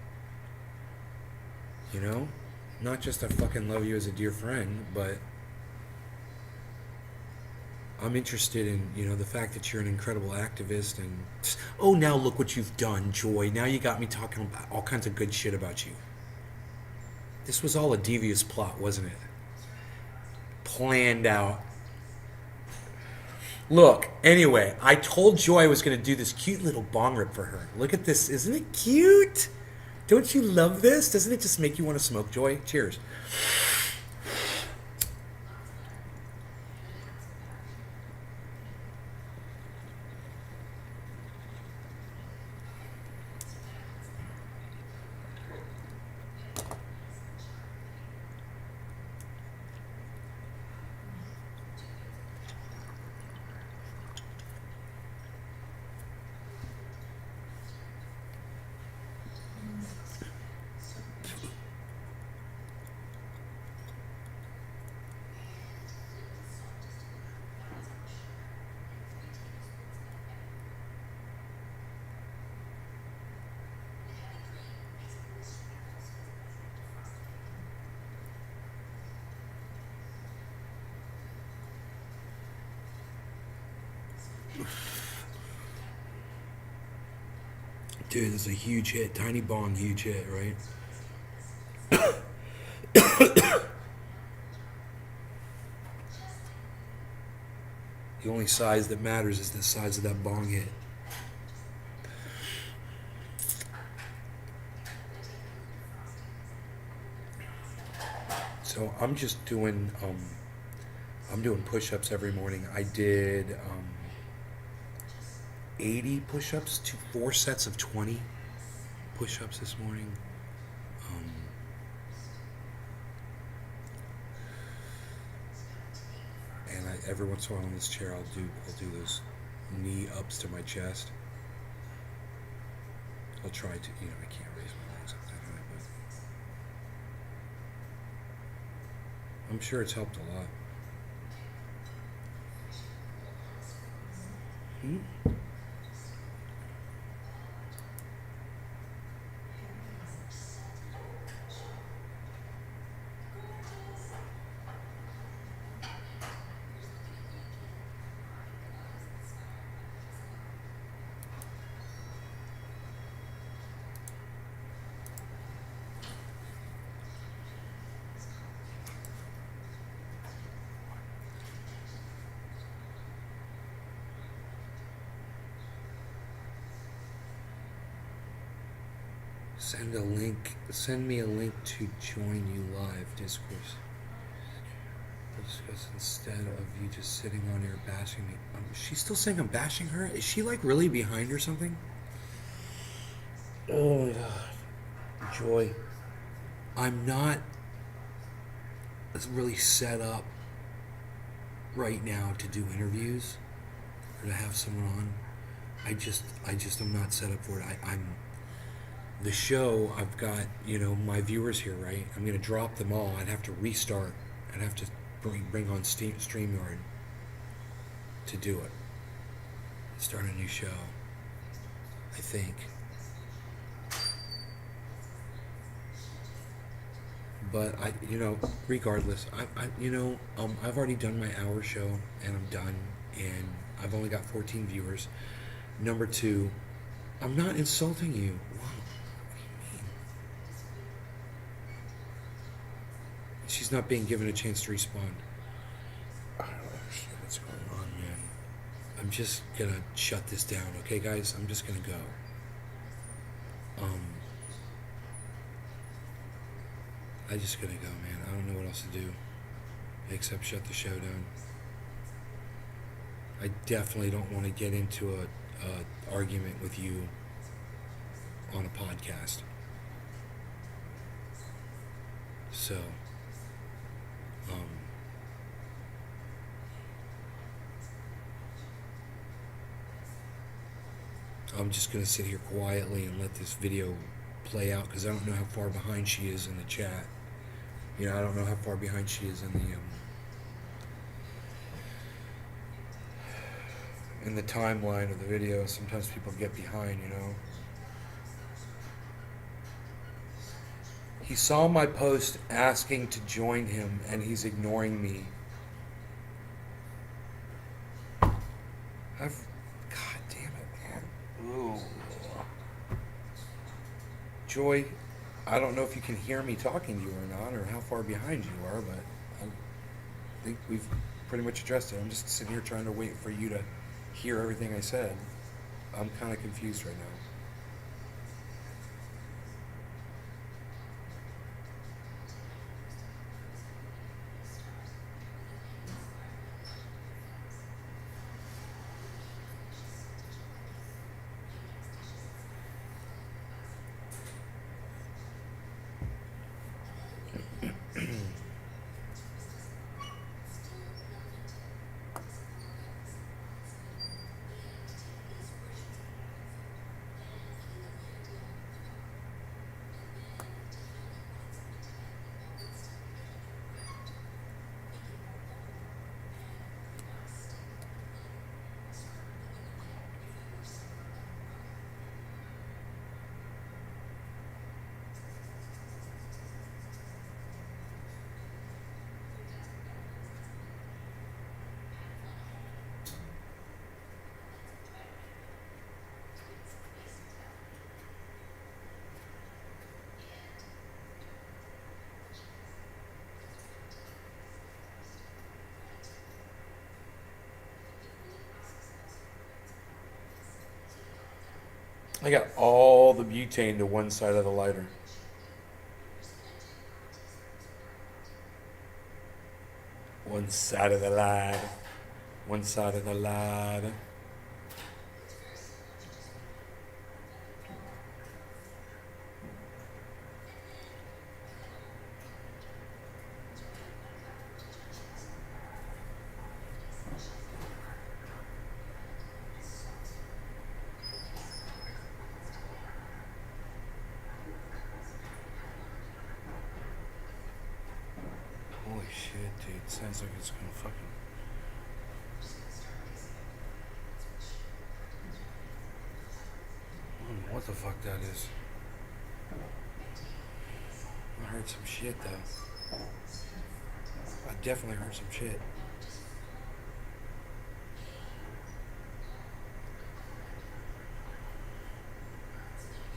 You know? Not just I fucking love you as a dear friend, but I'm interested in, the fact that you're an incredible activist and oh, now look what you've done, Joy. Now you got me talking about all kinds of good shit about you. This was all a devious plot, wasn't it? Planned out. Look, anyway, I told Joy I was going to do this cute little bong rip for her. Look at this. Isn't it cute? Don't you love this? Doesn't it just make you want to smoke, Joy? Cheers. Dude, this is a huge hit. Tiny bong, huge hit, right? The only size that matters is the size of that bong hit. So I'm just doing, I'm doing push-ups every morning. I did 80 push-ups to 4 sets of 20 push-ups this morning. And every once in a while on this chair, I'll do those knee ups to my chest. I'll try to, I can't raise my legs up that high, but I'm sure it's helped a lot. Send me a link to join you live discourse. Discuss instead of you just sitting on here bashing me. She's still saying I'm bashing her? Is she like really behind or something? Oh my god. Joy. I'm not really set up right now to do interviews or to have someone on. I just am not set up for it. I'm the show, I've got, my viewers here, right? I'm going to drop them all. I'd have to restart. I'd have to bring on StreamYard to do it. Start a new show, I think. But regardless, I've already done my hour show and I'm done, and I've only got 14 viewers. Number two, I'm not insulting you. Wow. She's not being given a chance to respond. I don't understand what's going on, man. I'm just gonna shut this down, okay, guys? I'm just gonna go. I just gotta go, man. I don't know what else to do except shut the show down. I definitely don't want to get into a argument with you on a podcast. So, I'm just going to sit here quietly and let this video play out because I don't know how far behind she is in the chat. I don't know how far behind she is in the timeline of the video. Sometimes people get behind, He saw my post asking to join him and he's ignoring me. God damn it, man. Ooh. Joy, I don't know if you can hear me talking to you or not, or how far behind you are, but I think we've pretty much addressed it. I'm just sitting here trying to wait for you to hear everything I said. I'm kind of confused right now. I got all the butane to one side of the lighter. One side of the lighter. One side of the lighter. Holy shit, dude. Sounds like it's gonna fucking... I don't know what the fuck that is. I heard some shit, though. I definitely heard some shit.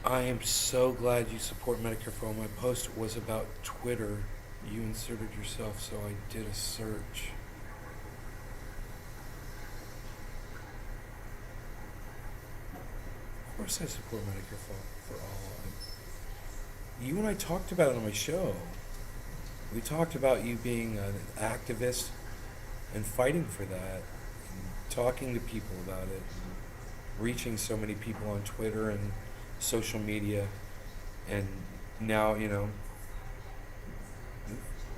I am so glad you support Medicare for All. My post was about Twitter. You inserted yourself, so I did a search. Of course I support Medicare for All. You and I talked about it on my show. We talked about you being an activist and fighting for that, and talking to people about it, and reaching so many people on Twitter and social media. And now, you know,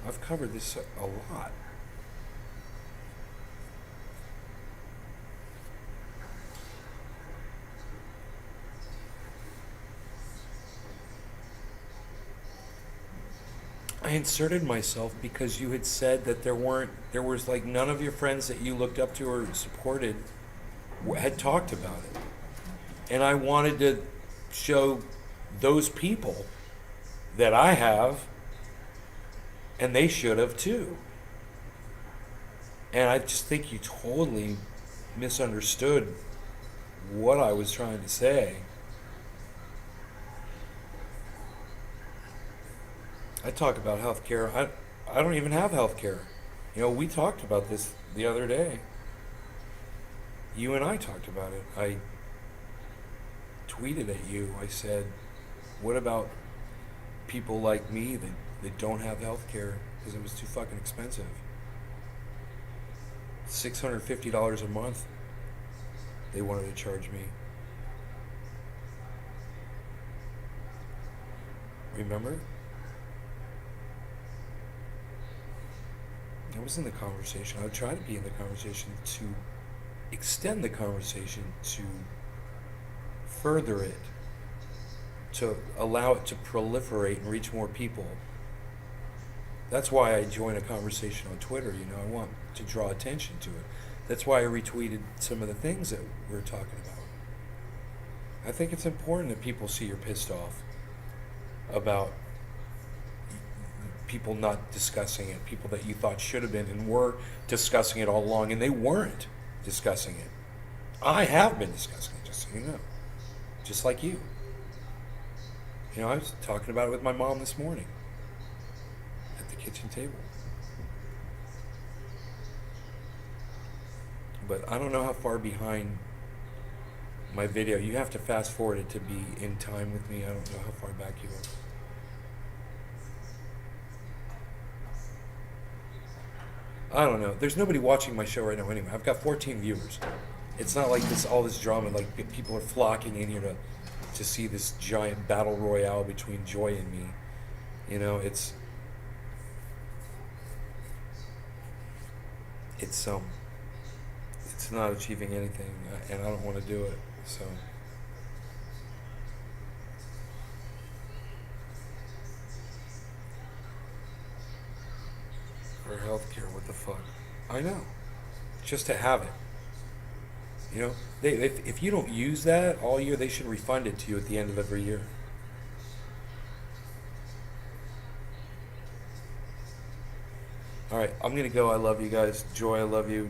I've covered this a lot. I inserted myself because you had said that there was like none of your friends that you looked up to or supported had talked about it. And I wanted to show those people that I have, and they should have too. And I just think you totally misunderstood what I was trying to say. I talk about healthcare. I don't even have healthcare. You know, we talked about this the other day. You and I talked about it. I tweeted at you. I said, what about people like me that don't have healthcare because it was too fucking expensive? $650 a month they wanted to charge me. Remember? I was in the conversation. I would try to be in the conversation to extend the conversation, to further it, to allow it to proliferate and reach more people. That's why I join a conversation on Twitter. You know, I want to draw attention to it. That's why I retweeted some of the things that we're talking about. I think it's important that people see you're pissed off about people not discussing it, people that you thought should have been and were discussing it all along, and they weren't discussing it. I have been discussing it, just so you know. Just like you. You know, I was talking about it with my mom this morning at the kitchen table. But I don't know how far behind my video. You have to fast forward it to be in time with me. I don't know how far back you are. I don't know. There's nobody watching my show right now anyway. I've got 14 viewers. It's not like all this drama. Like people are flocking in here to see this giant battle royale between Joy and me. You know, it's not achieving anything, and I don't want to do it. So for healthcare, what the fuck? I know, just to have it. You know, if you don't use that all year, they should refund it to you at the end of every year. All right, I'm gonna go. I love you guys. Joy, I love you.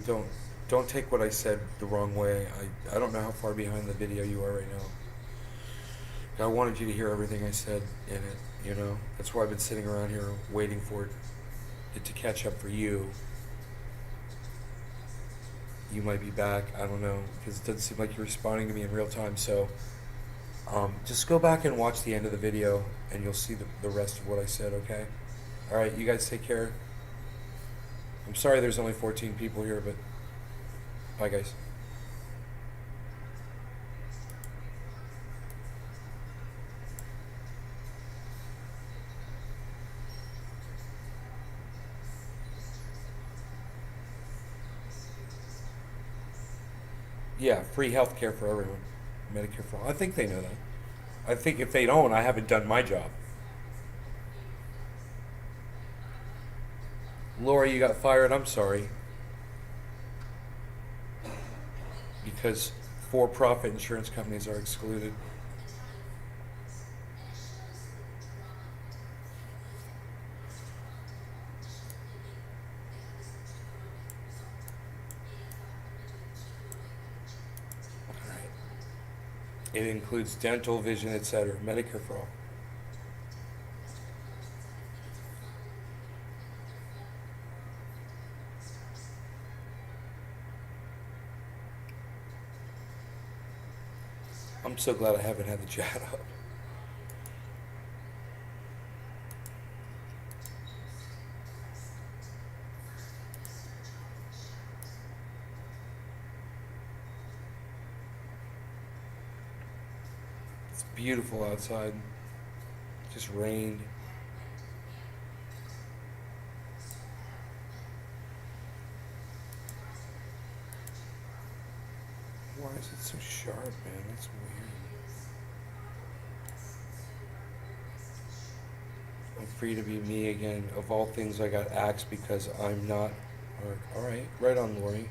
Don't take what I said the wrong way. I don't know how far behind the video you are right now. I wanted you to hear everything I said in it. You know, that's why I've been sitting around here waiting for it to catch up for you. You might be back. I don't know, because it doesn't seem like you're responding to me in real time. So just go back and watch the end of the video, and you'll see the rest of what I said. Okay. All right, you guys take care. I'm sorry there's only 14 people here, but bye, guys. Yeah, free health care for everyone. Medicare for all. I think they know that. I think if they don't, I haven't done my job. Laura, you got fired. I'm sorry. Because for-profit insurance companies are excluded. All right. It includes dental, vision, etc. Medicare for all. I'm so glad I haven't had the chat up. It's beautiful outside. It just rained. Why is it so sharp, man? That's weird. I'm free to be me again. Of all things, I got axed because I'm not. All right, right on, Lori.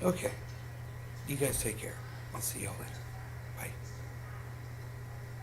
Okay. You guys take care. I'll see y'all later. Bye.